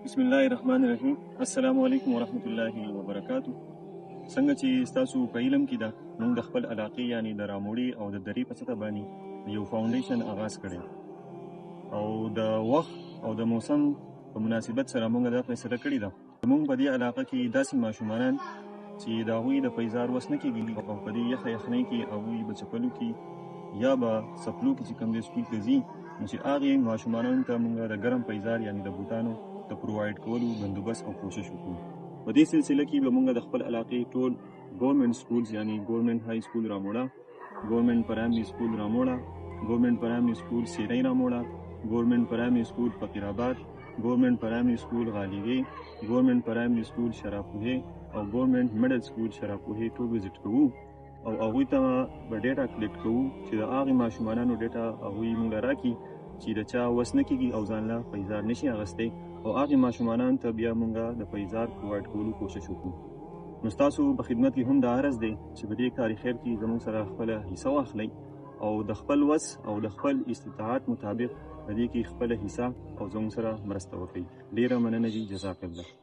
بسم الله الرحمن الرحیم. السلام علیکم ورحمت الله وبرکاتو. څنګه چې تاسو په علم کې ده، موږ د خپل علاقې یعنی د راموړي او د درې په سطح باندې یو فاونډیشن آغاز کړی او د وخت او د موسم په مناسبت سره موږ دا فیصله کړې ده موږ په دې علاقه کې داسې ماشومان چې د هغوی د پیزار وس نه کېږي او په دې یخه یخنۍ کې هغوی به څپلو کې یا به څپلو کې چې کوم دی سکول ته ځي، نو چې هغې ماشومانو ته موږ د ګرم پیزار یعنی د بوټانو د پرووایډ کولو بندوبست او کوشش وکړو. په دې سلسله کې به موږ د خپل علاقې ټول ګورنمنت سکولز یعنی ګورنمنت های سکول راموړه، ګورنمنت پرایمري سکول راموړه، ګورنمنت پرایمري سکول سیرۍ راموړه، ګورنمنت پرایمري سکول فقیر آباد، ګورنمنت پرایمري سکول غالیګۍ، ګورنمنت پرایمري سکول شراپوهې او ګورنمنت میډل سکول شراپوهې ټول وزټ کوو او هغوی ته به ډیټا کلیکټ کوو چې د هغې ماشومانانو ډیټا هغوی موږ راکړي چې د چا وس نه کېږي او ځان له پیزار نشي اخیستی او هغې ماشومانانو ته بیا موږ د پیزار پرووایډ کولو کوشش وکړو. نو ستاسو په خدمت کې هم دا عرض دی چې په دې کار خیر کې زموږ سره خپله حصه واخلئ او د خپل وس او د خپل استطاعت مطابق په دې کې خپله حصه او زموږ سره مرسته وکړئ. ډېره مننه جي، جزاک الله.